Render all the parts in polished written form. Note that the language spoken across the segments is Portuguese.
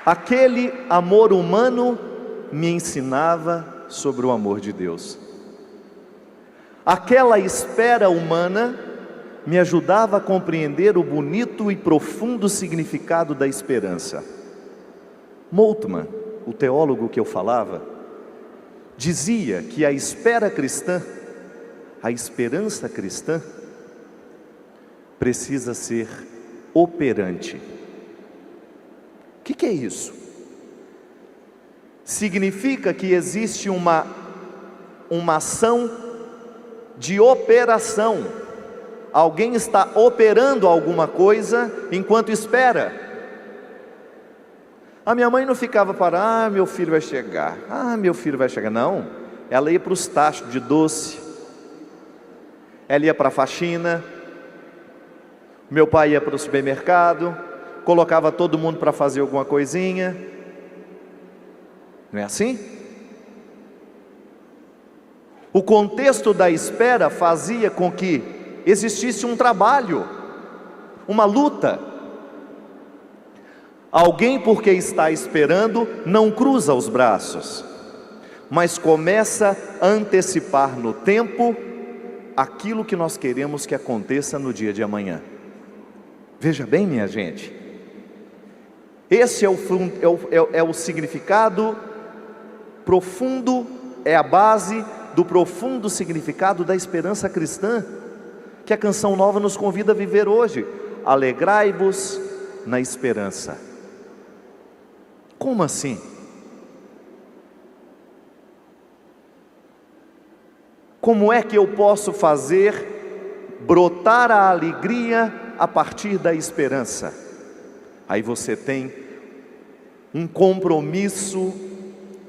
Aquele amor humano me ensinava sobre o amor de Deus. Aquela espera humana me ajudava a compreender o bonito e profundo significado da esperança. Moltmann, o teólogo que eu falava, dizia que a espera cristã, a esperança cristã, precisa ser operante. O que é isso? Significa que existe uma ação de operação. Alguém está operando alguma coisa enquanto espera. A minha mãe não ficava parada, meu filho vai chegar, meu filho vai chegar. Não, ela ia para os tachos de doce, ela ia para a faxina, meu pai ia para o supermercado, colocava todo mundo para fazer alguma coisinha. Não é assim? O contexto da espera fazia com que existisse um trabalho, uma luta. Alguém, porque está esperando, não cruza os braços, mas começa a antecipar no tempo aquilo que nós queremos que aconteça no dia de amanhã. Veja bem, minha gente, esse é o significado profundo, é a base do profundo significado da esperança cristã, que a Canção Nova nos convida a viver hoje. Alegrai-vos na esperança. Como assim? Como é que eu posso fazer brotar a alegria a partir da esperança? Aí você tem um compromisso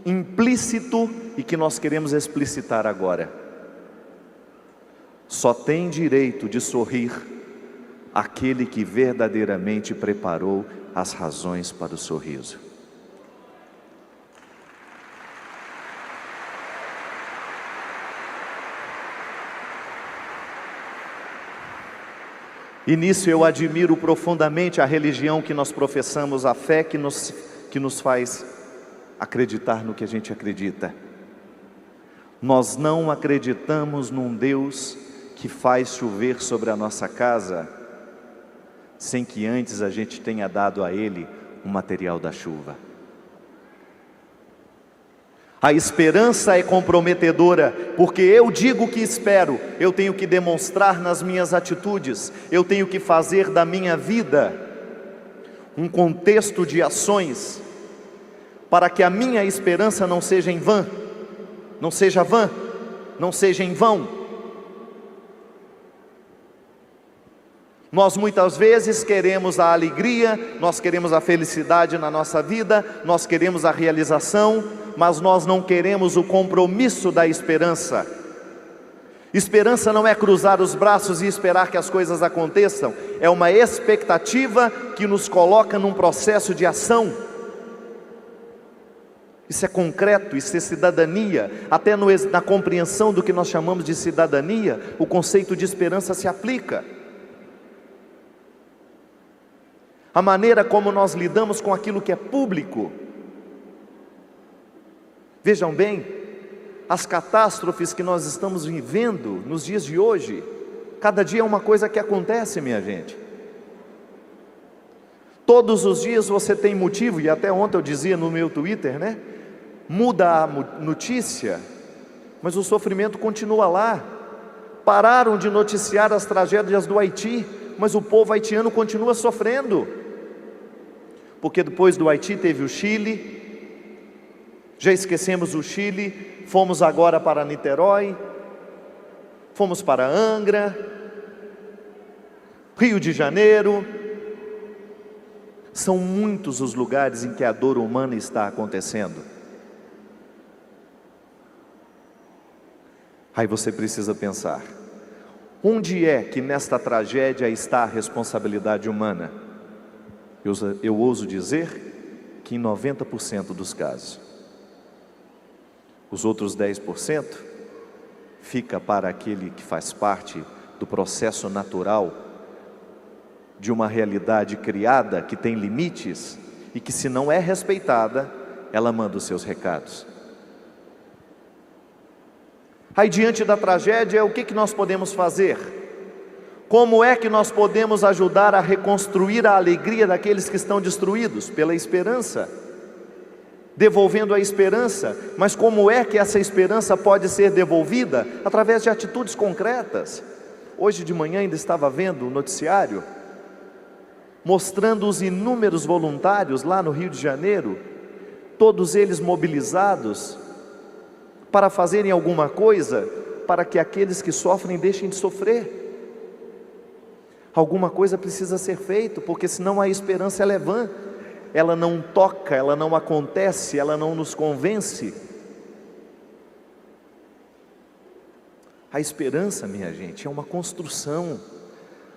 implícito e que nós queremos explicitar agora. Só tem direito de sorrir aquele que verdadeiramente preparou as razões para o sorriso. E nisso eu admiro profundamente a religião que nós professamos, a fé que nos faz acreditar no que a gente acredita. Nós não acreditamos num Deus que faz chover sobre a nossa casa, sem que antes a gente tenha dado a Ele o material da chuva. A esperança é comprometedora, porque eu digo que espero, eu tenho que demonstrar nas minhas atitudes, eu tenho que fazer da minha vida um contexto de ações, para que a minha esperança não seja em vão, não seja em vão. Nós muitas vezes queremos a alegria, nós queremos a felicidade na nossa vida, nós queremos a realização, mas nós não queremos o compromisso da esperança. Esperança não é cruzar os braços e esperar que as coisas aconteçam, é uma expectativa que nos coloca num processo de ação. Isso é concreto, isso é cidadania. Até na compreensão do que nós chamamos de cidadania, o conceito de esperança se aplica. A maneira como nós lidamos com aquilo que é público. Vejam bem, as catástrofes que nós estamos vivendo nos dias de hoje, cada dia é uma coisa que acontece, minha gente. Todos os dias você tem motivo, e até ontem eu dizia no meu Twitter, né? Muda a notícia, mas o sofrimento continua lá. Pararam de noticiar as tragédias do Haiti, mas o povo haitiano continua sofrendo. Porque depois do Haiti teve o Chile, já esquecemos o Chile, fomos agora para Niterói, fomos para Angra, Rio de Janeiro. São muitos os lugares em que a dor humana está acontecendo. Aí você precisa pensar, onde é que nesta tragédia está a responsabilidade humana? Eu ouso dizer que em 90% dos casos. Os outros 10% fica para aquele que faz parte do processo natural de uma realidade criada que tem limites e que, se não é respeitada, ela manda os seus recados. Aí, diante da tragédia, o que nós podemos fazer? Como é que nós podemos ajudar a reconstruir a alegria daqueles que estão destruídos? Pela esperança, devolvendo a esperança. Mas como é que essa esperança pode ser devolvida? Através de atitudes concretas. Hoje de manhã ainda estava vendo o noticiário, mostrando os inúmeros voluntários lá no Rio de Janeiro, todos eles mobilizados para fazerem alguma coisa para que aqueles que sofrem deixem de sofrer. Alguma coisa precisa ser feita, porque senão a esperança ela é vã, ela não toca, ela não acontece, ela não nos convence. A esperança, minha gente, é uma construção.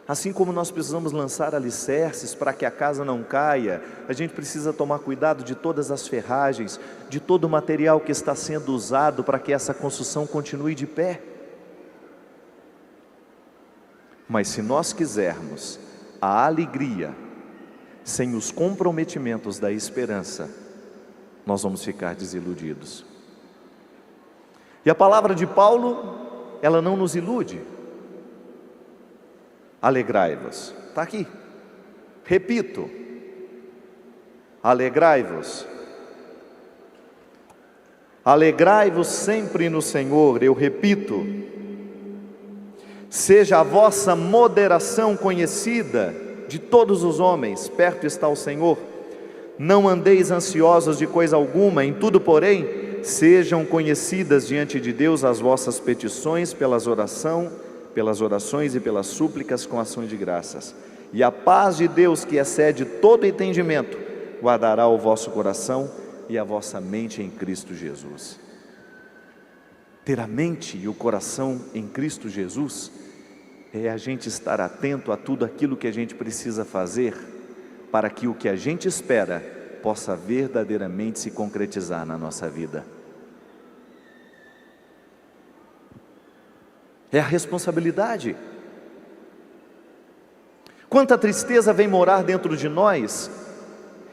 Assim como nós precisamos lançar alicerces para que a casa não caia, a gente precisa tomar cuidado de todas as ferragens, de todo o material que está sendo usado para que essa construção continue de pé. Mas se nós quisermos a alegria sem os comprometimentos da esperança, nós vamos ficar desiludidos. E a palavra de Paulo, ela não nos ilude. Alegrai-vos, está aqui, repito, alegrai-vos. Alegrai-vos sempre no Senhor, eu repito. Seja a vossa moderação conhecida de todos os homens, perto está o Senhor. Não andeis ansiosos de coisa alguma, em tudo, porém, sejam conhecidas diante de Deus as vossas petições pelas orações e pelas súplicas com ações de graças. E a paz de Deus, que excede todo entendimento, guardará o vosso coração e a vossa mente em Cristo Jesus. Ter a mente e o coração em Cristo Jesus é a gente estar atento a tudo aquilo que a gente precisa fazer para que o que a gente espera possa verdadeiramente se concretizar na nossa vida. É a responsabilidade. Quanta tristeza vem morar dentro de nós,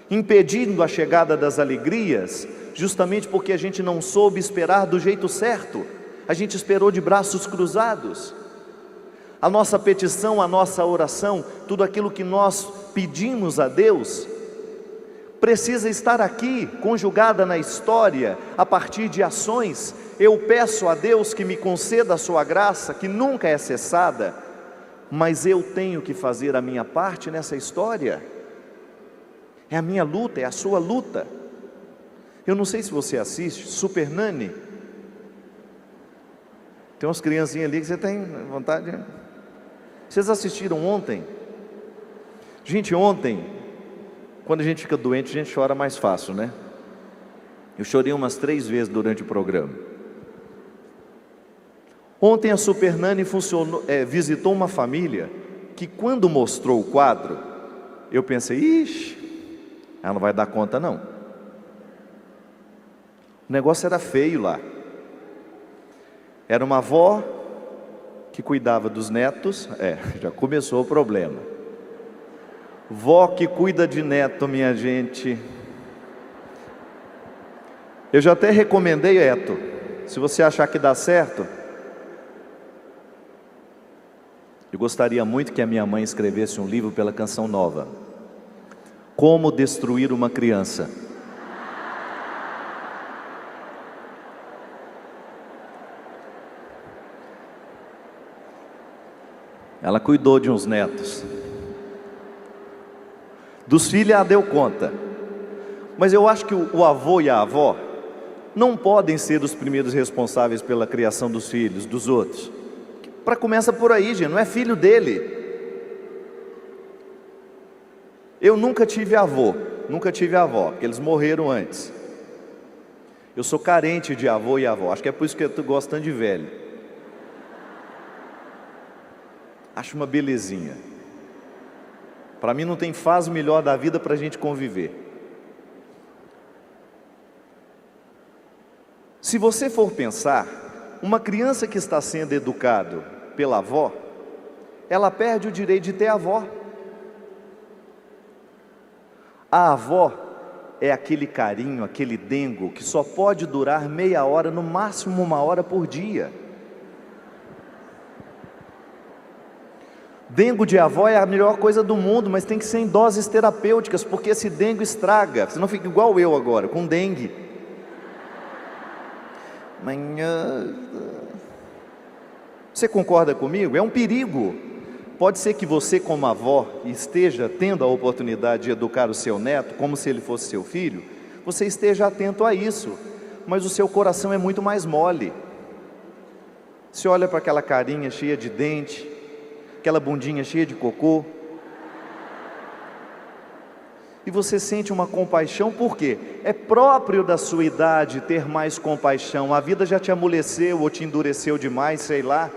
impedindo a chegada das alegrias, justamente porque a gente não soube esperar do jeito certo, a gente esperou de braços cruzados. A nossa petição, a nossa oração, tudo aquilo que nós pedimos a Deus, precisa estar aqui, conjugada na história, a partir de ações. Eu peço a Deus que me conceda a sua graça, que nunca é cessada, mas eu tenho que fazer a minha parte nessa história. É a minha luta, é a sua luta. Eu não sei se você assiste Super Nanny. Tem umas criancinhas ali que você tem vontade. Vocês assistiram ontem? Gente, ontem, quando a gente fica doente, a gente chora mais fácil, né? Eu chorei umas 3 vezes durante o programa. Ontem a Super Nanny visitou uma família que, quando mostrou o quadro, eu pensei, ixi, ela não vai dar conta não. O negócio era feio lá. Era uma avó que cuidava dos netos, já começou o problema. Vó que cuida de neto, minha gente. Eu já até recomendei, Eto, se você achar que dá certo, eu gostaria muito que a minha mãe escrevesse um livro pela Canção Nova, Como Destruir uma Criança. Ela cuidou de uns netos. Dos filhos ela deu conta. Mas eu acho que o avô e a avó não podem ser os primeiros responsáveis pela criação dos filhos, dos outros. Para começar por aí, gente, não é filho dele. Eu nunca tive avô, porque eles morreram antes. Eu sou carente de avô e avó, acho que é por isso que eu estou gostando de velho. Acho uma belezinha. Para mim não tem fase melhor da vida para a gente conviver. Se você for pensar, uma criança que está sendo educada pela avó, ela perde o direito de ter avó. A avó é aquele carinho, aquele dengo que só pode durar meia hora, no máximo 1 hora por dia. Dengo de avó é a melhor coisa do mundo, mas tem que ser em doses terapêuticas, porque esse dengo estraga, senão fica igual eu agora, com dengue. Você concorda comigo? É um perigo. Pode ser que você, como avó, esteja tendo a oportunidade de educar o seu neto como se ele fosse seu filho, você esteja atento a isso, mas o seu coração é muito mais mole. Você olha para aquela carinha cheia de dente, aquela bundinha cheia de cocô, e você sente uma compaixão. Por quê? É próprio da sua idade ter mais compaixão. A vida já te amoleceu ou te endureceu demais, sei lá,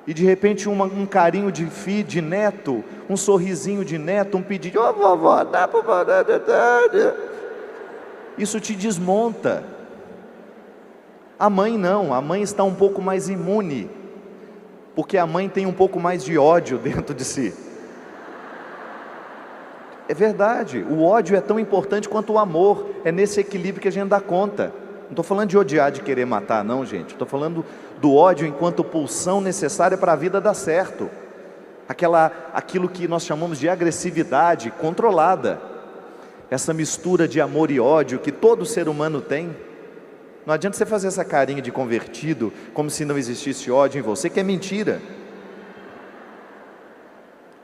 e de repente um carinho de filho, de neto, um sorrisinho de neto, um pedido, ô vovó, dá para... Isso te desmonta. A mãe não, a mãe está um pouco mais imune, porque a mãe tem um pouco mais de ódio dentro de si. É verdade, o ódio é tão importante quanto o amor, é nesse equilíbrio que a gente dá conta. Não estou falando de odiar, de querer matar não, gente, estou falando do ódio enquanto pulsão necessária para a vida dar certo. Aquilo que nós chamamos de agressividade controlada, essa mistura de amor e ódio que todo ser humano tem. Não adianta você fazer essa carinha de convertido, como se não existisse ódio em você, que é mentira.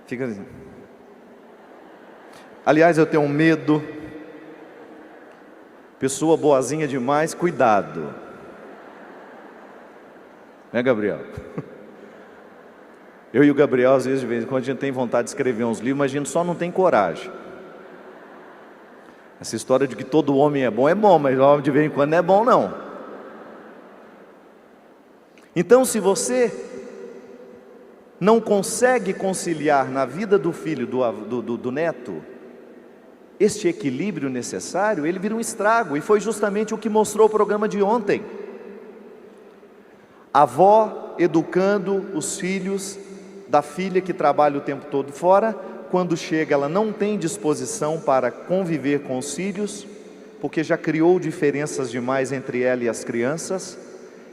Fica assim. Aliás, eu tenho um medo. Pessoa boazinha demais, cuidado. Né, Gabriel? Eu e o Gabriel, às vezes, de vez em quando, a gente tem vontade de escrever uns livros, mas a gente só não tem coragem. Essa história de que todo homem é bom, mas o homem de vez em quando não é bom não. Então, se você não consegue conciliar na vida do filho, do neto, este equilíbrio necessário, ele vira um estrago, e foi justamente o que mostrou o programa de ontem. A avó educando os filhos da filha que trabalha o tempo todo fora. Quando chega, ela não tem disposição para conviver com os filhos, porque já criou diferenças demais entre ela e as crianças.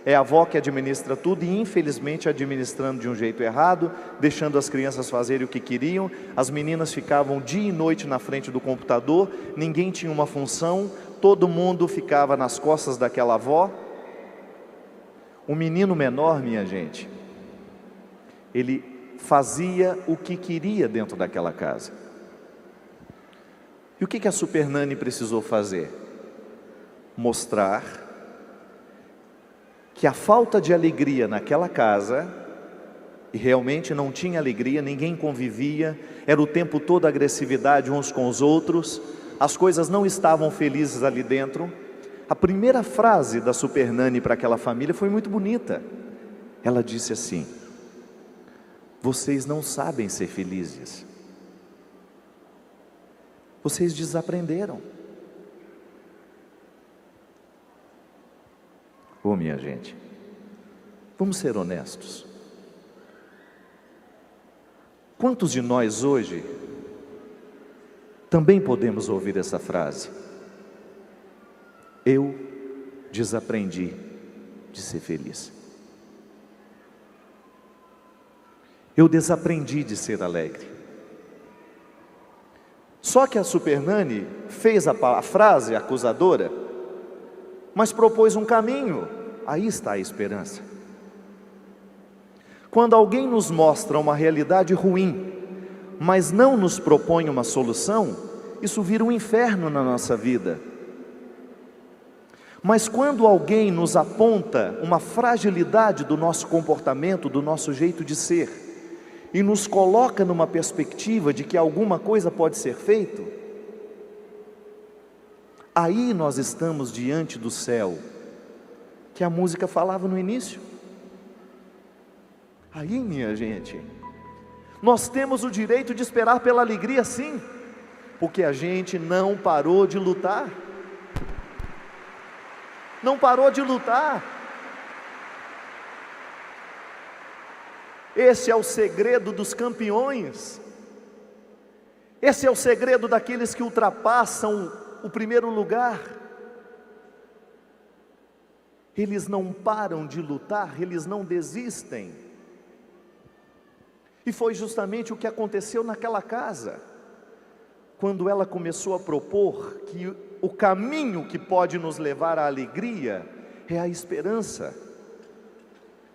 É a avó que administra tudo e infelizmente administrando de um jeito errado, deixando as crianças fazerem o que queriam. As meninas ficavam dia e noite na frente do computador, ninguém tinha uma função, todo mundo ficava nas costas daquela avó. O menino menor, minha gente, ele fazia o que queria dentro daquela casa. E o que a Super Nani precisou fazer? Mostrar que a falta de alegria naquela casa, e realmente não tinha alegria, ninguém convivia, era o tempo todo agressividade uns com os outros, as coisas não estavam felizes ali dentro. A primeira frase da Super Nani para aquela família foi muito bonita. Ela disse assim: vocês não sabem ser felizes, vocês desaprenderam. Ô minha gente, vamos ser honestos. Quantos de nós hoje também podemos ouvir essa frase? Eu desaprendi de ser feliz. Eu desaprendi de ser alegre. Só que a Super Nani fez a frase acusadora, mas propôs um caminho. Aí está a esperança. Quando alguém nos mostra uma realidade ruim, mas não nos propõe uma solução, isso vira um inferno na nossa vida. Mas quando alguém nos aponta uma fragilidade do nosso comportamento, do nosso jeito de ser, e nos coloca numa perspectiva de que alguma coisa pode ser feito, aí nós estamos diante do céu, que a música falava no início. Aí, minha gente, nós temos o direito de esperar pela alegria, sim, porque a gente não parou de lutar. Não parou de lutar. Esse é o segredo dos campeões. Esse é o segredo daqueles que ultrapassam o primeiro lugar. Eles não param de lutar, eles não desistem. E foi justamente o que aconteceu naquela casa, quando ela começou a propor que o caminho que pode nos levar à alegria é a esperança.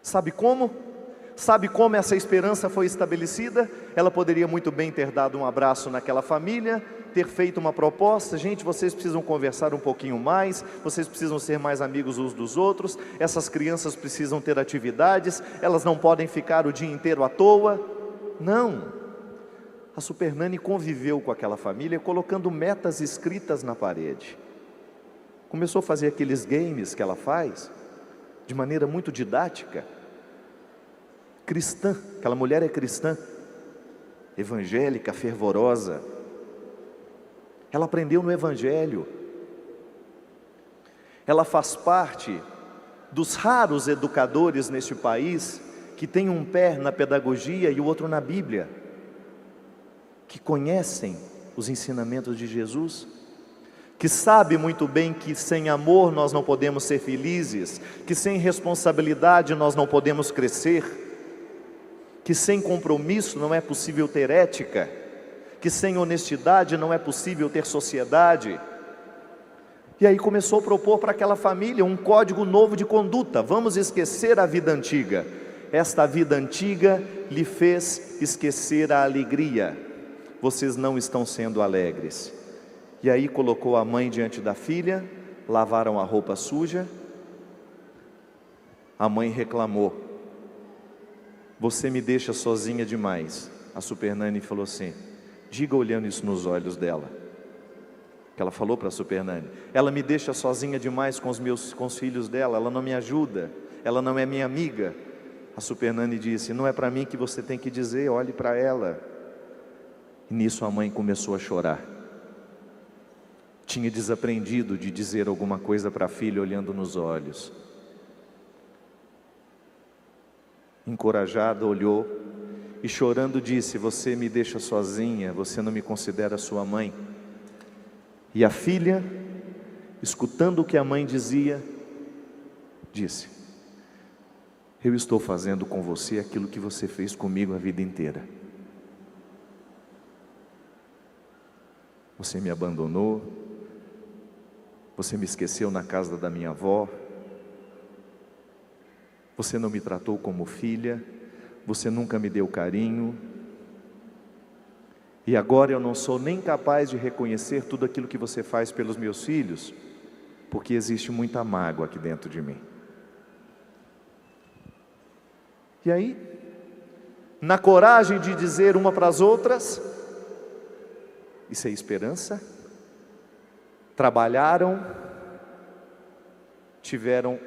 Sabe como? Sabe como essa esperança foi estabelecida? Ela poderia muito bem ter dado um abraço naquela família, ter feito uma proposta: gente, vocês precisam conversar um pouquinho mais, vocês precisam ser mais amigos uns dos outros, essas crianças precisam ter atividades, elas não podem ficar o dia inteiro à toa. Não, a Supernanny conviveu com aquela família, colocando metas escritas na parede. Começou a fazer aqueles games que ela faz, de maneira muito didática, cristã. Aquela mulher é cristã, evangélica, fervorosa. Ela aprendeu no Evangelho. Ela faz parte dos raros educadores neste país que tem um pé na pedagogia e o outro na Bíblia, que conhecem os ensinamentos de Jesus, que sabe muito bem que sem amor nós não podemos ser felizes, que sem responsabilidade nós não podemos crescer, que sem compromisso não é possível ter ética, que sem honestidade não é possível ter sociedade. E aí começou a propor para aquela família um código novo de conduta: vamos esquecer a vida antiga. Esta vida antiga lhe fez esquecer a alegria. Vocês não estão sendo alegres. E aí colocou a mãe diante da filha, lavaram a roupa suja. A mãe reclamou: você me deixa sozinha demais. A Supernanny falou assim: diga olhando isso nos olhos dela. Que ela falou para a Supernanny: ela me deixa sozinha demais com os filhos dela, ela não me ajuda, ela não é minha amiga. A Supernanny disse: não é para mim que você tem que dizer, olhe para ela. E nisso a mãe começou a chorar. Tinha desaprendido de dizer alguma coisa para a filha olhando nos olhos. Encorajada, olhou e chorando disse: você me deixa sozinha, você não me considera sua mãe. E a filha, escutando o que a mãe dizia, disse: eu estou fazendo com você aquilo que você fez comigo a vida inteira. Você me abandonou, você me esqueceu na casa da minha avó, você não me tratou como filha, você nunca me deu carinho, e agora eu não sou nem capaz de reconhecer tudo aquilo que você faz pelos meus filhos, porque existe muita mágoa aqui dentro de mim. E aí, na coragem de dizer uma para as outras: isso é esperança, trabalharam, tiveram,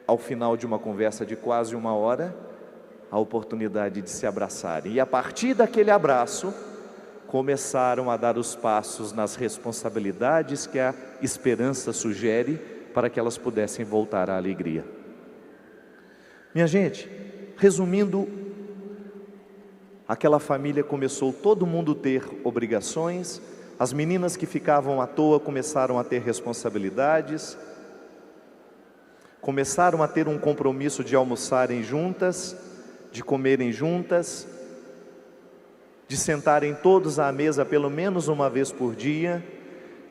ao final de uma conversa de quase 1 hora, a oportunidade de se abraçarem. E a partir daquele abraço, começaram a dar os passos nas responsabilidades que a esperança sugere para que elas pudessem voltar à alegria. Minha gente, resumindo, aquela família começou todo mundo ter obrigações, as meninas que ficavam à toa começaram a ter responsabilidades, começaram a ter um compromisso de almoçarem juntas, de comerem juntas, de sentarem todos à mesa pelo menos uma vez por dia,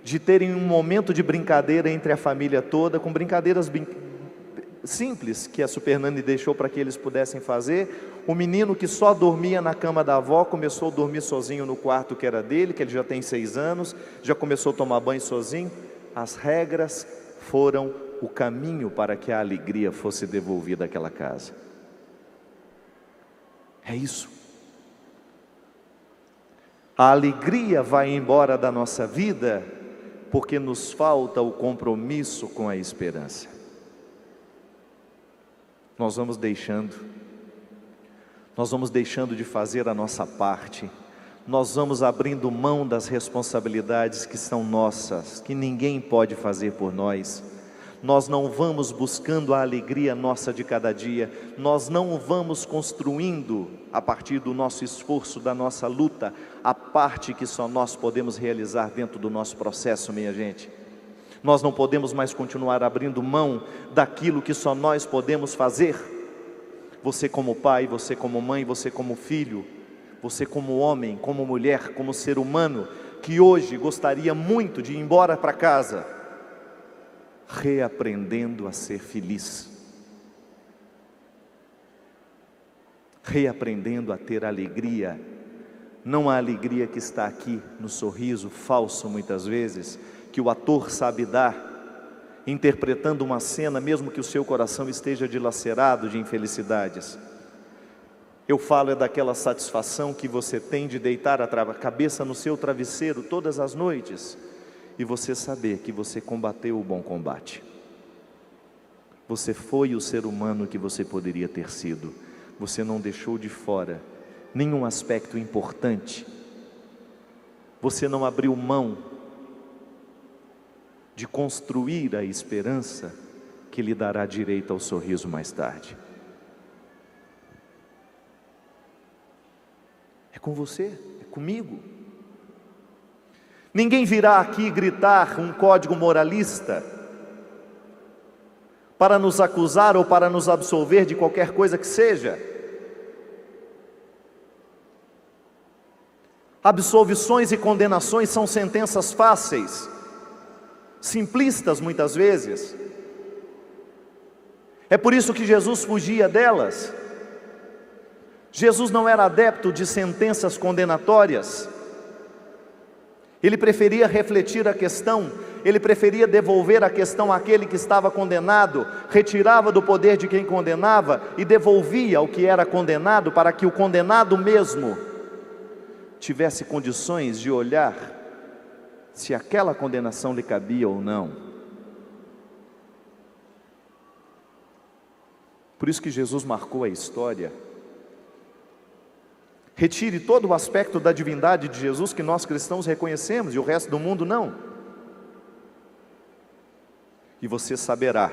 de terem um momento de brincadeira entre a família toda, com brincadeiras simples que a Supernanny deixou para que eles pudessem fazer. O menino que só dormia na cama da avó começou a dormir sozinho no quarto que era dele, que ele já tem 6 anos, já começou a tomar banho sozinho. As regras foram o caminho para que a alegria fosse devolvida àquela casa. É isso. A alegria vai embora da nossa vida porque nos falta o compromisso com a esperança. Nós vamos deixando de fazer a nossa parte, nós vamos abrindo mão das responsabilidades que são nossas, que ninguém pode fazer por nós. Nós não vamos buscando a alegria nossa de cada dia, nós não vamos construindo a partir do nosso esforço, da nossa luta, a parte que só nós podemos realizar dentro do nosso processo, minha gente. Nós não podemos mais continuar abrindo mão daquilo que só nós podemos fazer. Você como pai, você como mãe, você como filho, você como homem, como mulher, como ser humano, que hoje gostaria muito de ir embora para casa, reaprendendo a ser feliz, reaprendendo a ter alegria, não a alegria que está aqui no sorriso falso muitas vezes, que o ator sabe dar, interpretando uma cena mesmo que o seu coração esteja dilacerado de infelicidades. Eu falo é daquela satisfação que você tem de deitar a cabeça no seu travesseiro todas as noites e você saber que você combateu o bom combate. Você foi o ser humano que você poderia ter sido. Você não deixou de fora nenhum aspecto importante. Você não abriu mão de construir a esperança que lhe dará direito ao sorriso mais tarde. É com você, é comigo. Ninguém virá aqui gritar um código moralista para nos acusar ou para nos absolver de qualquer coisa que seja. Absolvições e condenações são sentenças fáceis, simplistas muitas vezes. É por isso que Jesus fugia delas. Jesus não era adepto de sentenças condenatórias. Ele preferia refletir a questão, ele preferia devolver a questão àquele que estava condenado, retirava do poder de quem condenava e devolvia ao que era condenado, para que o condenado mesmo tivesse condições de olhar se aquela condenação lhe cabia ou não. Por isso que Jesus marcou a história. Retire todo o aspecto da divindade de Jesus que nós cristãos reconhecemos e o resto do mundo não. E você saberá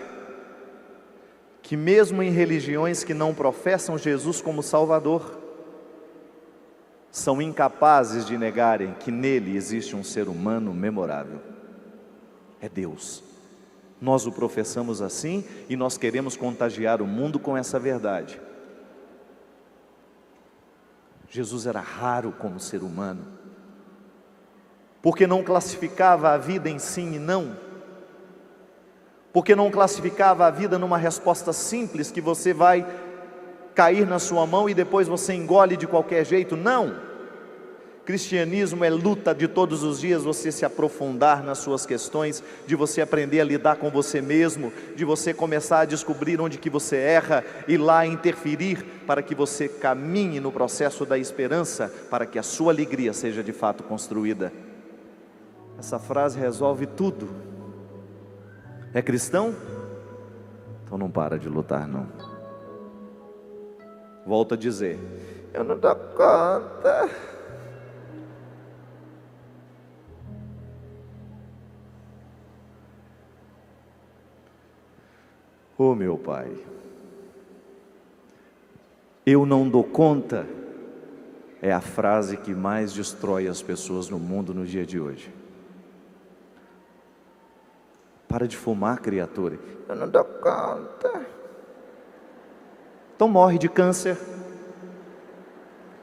que mesmo em religiões que não professam Jesus como Salvador, são incapazes de negarem que nele existe um ser humano memorável. É Deus. Nós o professamos assim e nós queremos contagiar o mundo com essa verdade. Jesus era raro como ser humano, porque não classificava a vida em sim e não, porque não classificava a vida numa resposta simples que você vai cair na sua mão e depois você engole de qualquer jeito. Não. Cristianismo é luta de todos os dias, você se aprofundar nas suas questões, de você aprender a lidar com você mesmo, de você começar a descobrir onde que você erra e lá interferir para que você caminhe no processo da esperança, para que a sua alegria seja de fato construída. Essa frase resolve tudo. É cristão? Então não para de lutar não. Volto a dizer, eu não dou conta. Oh meu Pai, eu não dou conta, é a frase que mais destrói as pessoas no mundo no dia de hoje. Para de fumar, criatura. Eu não dou conta. Então morre de câncer.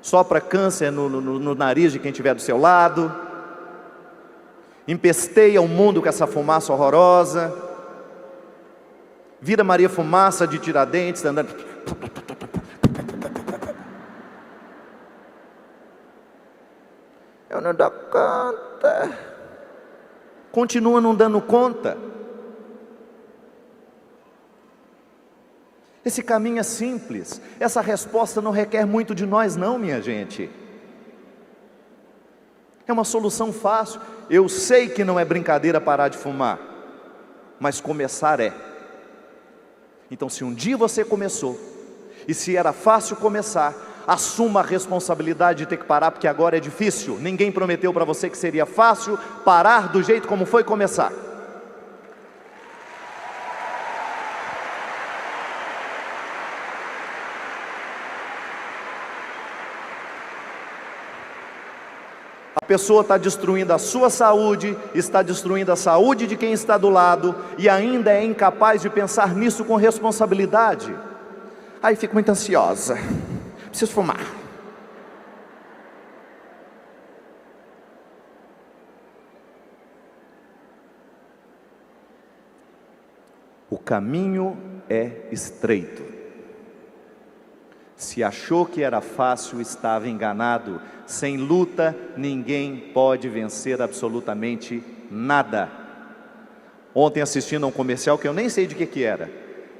Sopra câncer no nariz de quem estiver do seu lado. Empesteia o mundo com essa fumaça horrorosa. Vira Maria Fumaça de Tiradentes, andando. Eu não dou conta. Continua não dando conta. Esse caminho é simples. Essa resposta não requer muito de nós não, minha gente. É uma solução fácil. Eu sei que não é brincadeira parar de fumar, mas começar é. Então se um dia você começou, e se era fácil começar, assuma a responsabilidade de ter que parar, porque agora é difícil. Ninguém prometeu para você que seria fácil parar do jeito como foi começar. A pessoa está destruindo a sua saúde, está destruindo a saúde de quem está do lado, e ainda é incapaz de pensar nisso com responsabilidade. Aí fico muito ansiosa, preciso fumar. O caminho é estreito. Se achou que era fácil, estava enganado. Sem luta, ninguém pode vencer absolutamente nada. Ontem, assistindo a um comercial que eu nem sei de que era.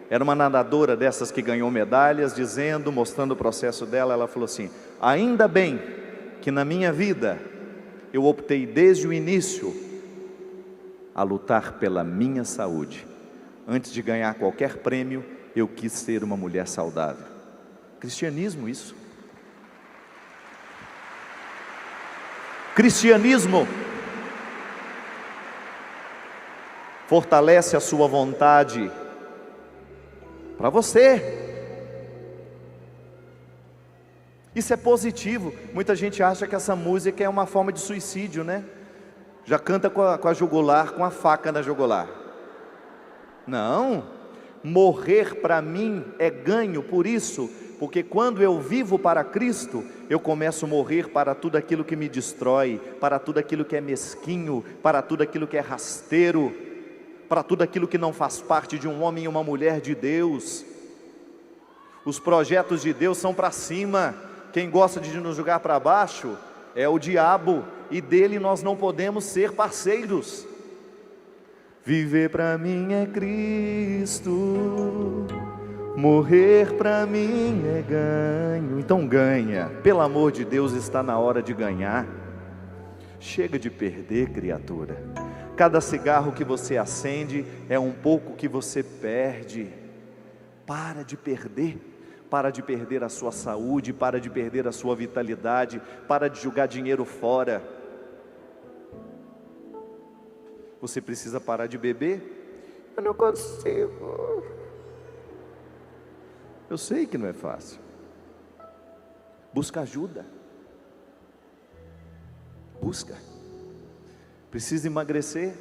Era uma nadadora dessas que ganhou medalhas, mostrando o processo dela. Ela falou assim: ainda bem que na minha vida eu optei desde o início a lutar pela minha saúde. Antes de ganhar qualquer prêmio, eu quis ser uma mulher saudável. Cristianismo isso. Cristianismo fortalece a sua vontade para você. Isso é positivo. Muita gente acha que essa música é uma forma de suicídio, né? Já canta com a jugular, com a faca na jugular. Não, morrer para mim é ganho, por isso, porque quando eu vivo para Cristo, eu começo a morrer para tudo aquilo que me destrói, para tudo aquilo que é mesquinho, para tudo aquilo que é rasteiro, para tudo aquilo que não faz parte de um homem e uma mulher de Deus. Os projetos de Deus são para cima. Quem gosta de nos jogar para baixo é o diabo, e dele nós não podemos ser parceiros. Viver para mim é Cristo, morrer para mim é ganho. Então ganha, pelo amor de Deus, está na hora de ganhar. Chega de perder, criatura. Cada cigarro que você acende é um pouco que você perde. Para de perder. Para de perder a sua saúde, para de perder a sua vitalidade, para de jogar dinheiro fora. Você precisa parar de beber? Eu não consigo. Eu sei que não é fácil. Busca ajuda. Busca. Precisa emagrecer?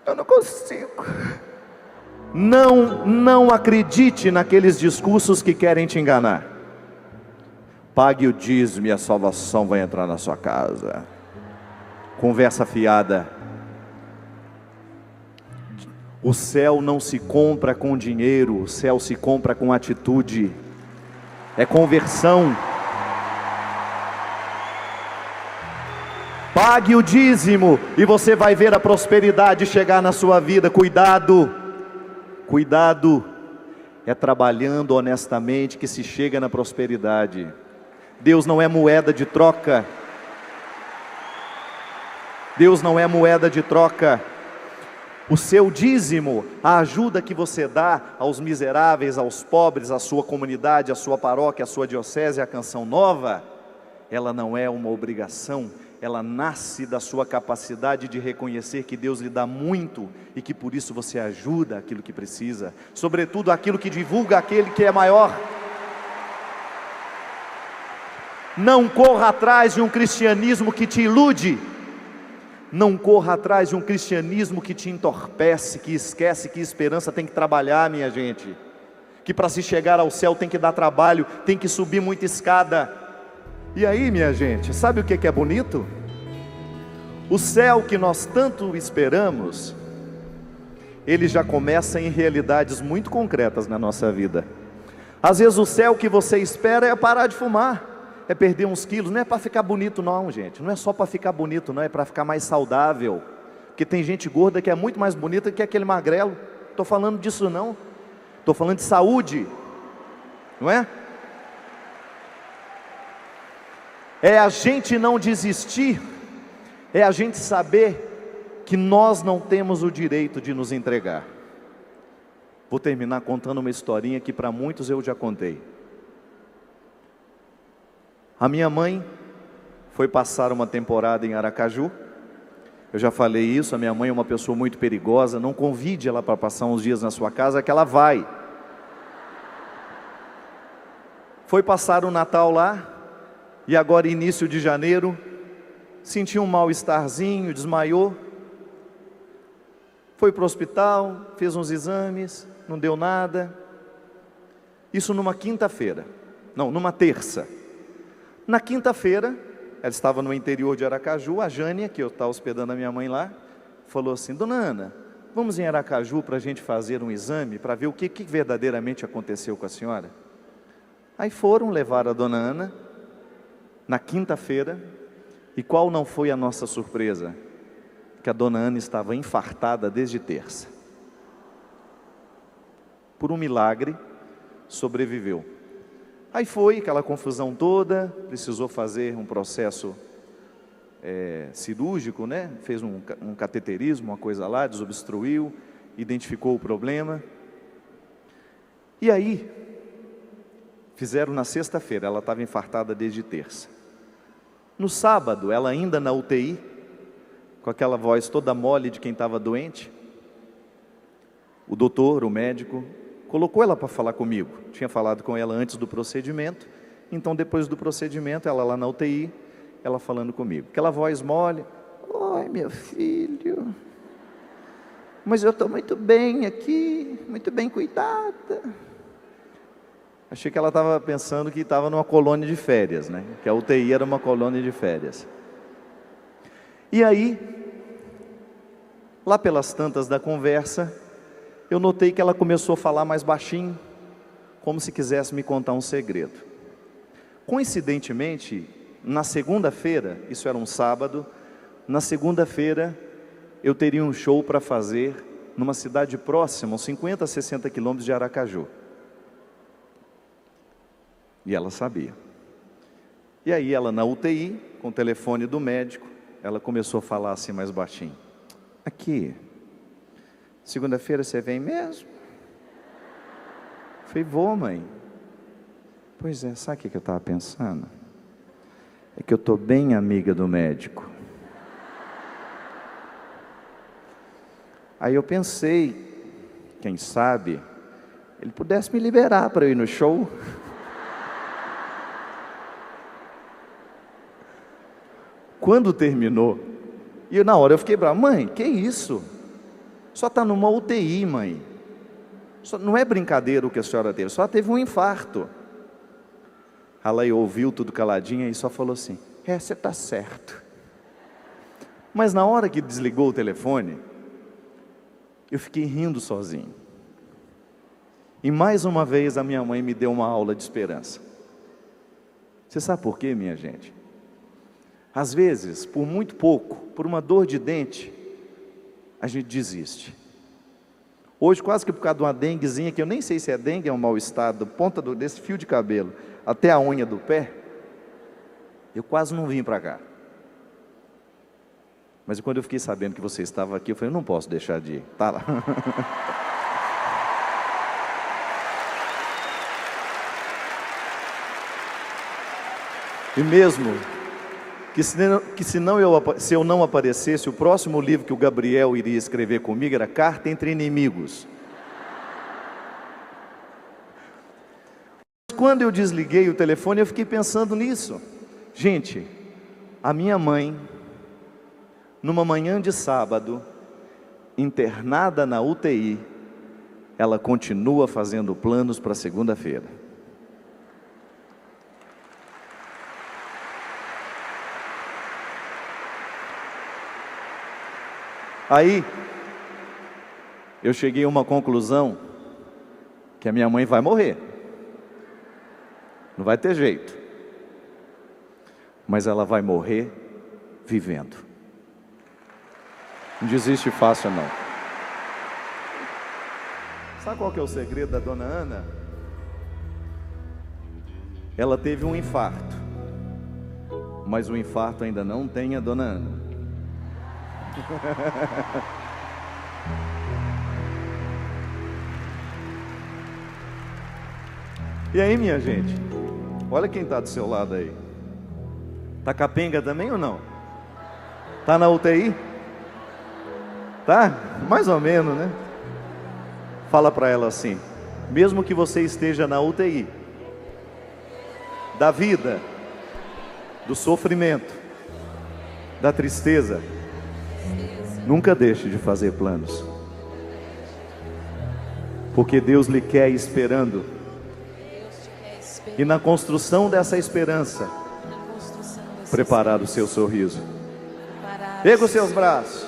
Eu não consigo. Não acredite naqueles discursos que querem te enganar. Pague o dízimo e a salvação vai entrar na sua casa. Conversa fiada. O céu não se compra com dinheiro, o céu se compra com atitude. É conversão. Pague o dízimo e você vai ver a prosperidade chegar na sua vida. Cuidado, cuidado. É trabalhando honestamente que se chega na prosperidade. Deus não é moeda de troca. Deus não é moeda de troca. O seu dízimo, a ajuda que você dá aos miseráveis, aos pobres, à sua comunidade, à sua paróquia, à sua diocese, à Canção Nova, ela não é uma obrigação, ela nasce da sua capacidade de reconhecer que Deus lhe dá muito e que por isso você ajuda aquilo que precisa, sobretudo aquilo que divulga aquele que é maior. Não corra atrás de um cristianismo que te ilude. Não corra atrás de um cristianismo que te entorpece, que esquece que esperança tem que trabalhar, minha gente. Que para se chegar ao céu tem que dar trabalho, tem que subir muita escada. E aí, minha gente, sabe o que é bonito? O céu que nós tanto esperamos, ele já começa em realidades muito concretas na nossa vida. Às vezes o céu que você espera é parar de fumar. É perder uns quilos, não é para ficar bonito não, gente. Não é só para ficar bonito não, é para ficar mais saudável. Porque tem gente gorda que é muito mais bonita que aquele magrelo. Estou falando disso não. Estou falando de saúde. Não é? É a gente não desistir. É a gente saber que nós não temos o direito de nos entregar. Vou terminar contando uma historinha que para muitos eu já contei. A minha mãe foi passar uma temporada em Aracaju. Eu já falei isso, a minha mãe é uma pessoa muito perigosa. Não convide ela para passar uns dias na sua casa, que ela vai. Foi passar o Natal lá, E agora, início de janeiro, sentiu um mal-estarzinho, desmaiou. Foi para o hospital, fez uns exames, não deu nada. Isso numa quinta-feira, não, numa terça. Na quinta-feira, ela estava no interior de Aracaju, a Jânia, que eu estava hospedando a minha mãe lá, falou assim: Dona Ana, vamos em Aracaju para a gente fazer um exame, para ver o que verdadeiramente aconteceu com a senhora? Aí foram levar a Dona Ana, na quinta-feira, e qual não foi a nossa surpresa? Que a Dona Ana estava infartada desde terça. Por um milagre, sobreviveu. Aí foi aquela confusão toda, precisou fazer um processo cirúrgico, né? Fez um cateterismo, uma coisa lá, desobstruiu, identificou o problema. E aí, fizeram na sexta-feira, ela estava infartada desde terça. No sábado, ela ainda na UTI, com aquela voz toda mole de quem estava doente, o doutor, o médico, colocou ela para falar comigo. Tinha falado com ela antes do procedimento, então depois do procedimento, ela lá na UTI, ela falando comigo. Aquela voz mole: oi, meu filho, mas eu estou muito bem aqui, muito bem cuidada. Achei que ela estava pensando que estava numa colônia de férias, né? Que a UTI era uma colônia de férias. E aí, lá pelas tantas da conversa, eu notei que ela começou a falar mais baixinho, como se quisesse me contar um segredo. Coincidentemente, na segunda-feira, isso era um sábado, na segunda-feira eu teria um show para fazer numa cidade próxima, uns 50 a 60 quilômetros de Aracaju. E ela sabia. E aí ela na UTI, com o telefone do médico, ela começou a falar assim mais baixinho: aqui, segunda-feira você vem mesmo? Falei: vou, mãe. Pois é, sabe o que eu estava pensando? É que eu estou bem amiga do médico. Aí eu pensei, quem sabe, ele pudesse me liberar para eu ir no show. Quando terminou, e na hora eu fiquei bravo: mãe, que isso? Só está numa UTI, mãe. Não é brincadeira o que a senhora teve, só teve um infarto. Ela ouviu tudo caladinha e só falou assim: você está certo. Mas na hora que desligou o telefone, eu fiquei rindo sozinho. E mais uma vez a minha mãe me deu uma aula de esperança. Você sabe por quê, minha gente? Às vezes, por muito pouco, por uma dor de dente, a gente desiste. Hoje, quase que por causa de uma denguezinha, que eu nem sei se é dengue, é um mal-estar, da ponta desse fio de cabelo até a unha do pé, eu quase não vim para cá. Mas quando eu fiquei sabendo que você estava aqui, eu falei: eu não posso deixar de ir. Tá lá. E mesmo se eu não aparecesse, o próximo livro que o Gabriel iria escrever comigo era Carta entre Inimigos. Quando eu desliguei o telefone, eu fiquei pensando nisso. Gente, a minha mãe, numa manhã de sábado, internada na UTI, ela continua fazendo planos para segunda-feira. Aí, eu cheguei a uma conclusão, que a minha mãe vai morrer. Não vai ter jeito. Mas ela vai morrer vivendo. Não desiste fácil, não. Sabe qual que é o segredo da Dona Ana? Ela teve um infarto, mas o infarto ainda não tem a Dona Ana. E aí, minha gente, olha quem está do seu lado aí. Tá capenga também ou não? Tá na UTI? Tá? Mais ou menos, né? Fala para ela assim: mesmo que você esteja na UTI da vida, do sofrimento, da tristeza, nunca deixe de fazer planos, porque Deus lhe quer esperando, e na construção dessa esperança, preparar o seu sorriso. Erga os seus braços.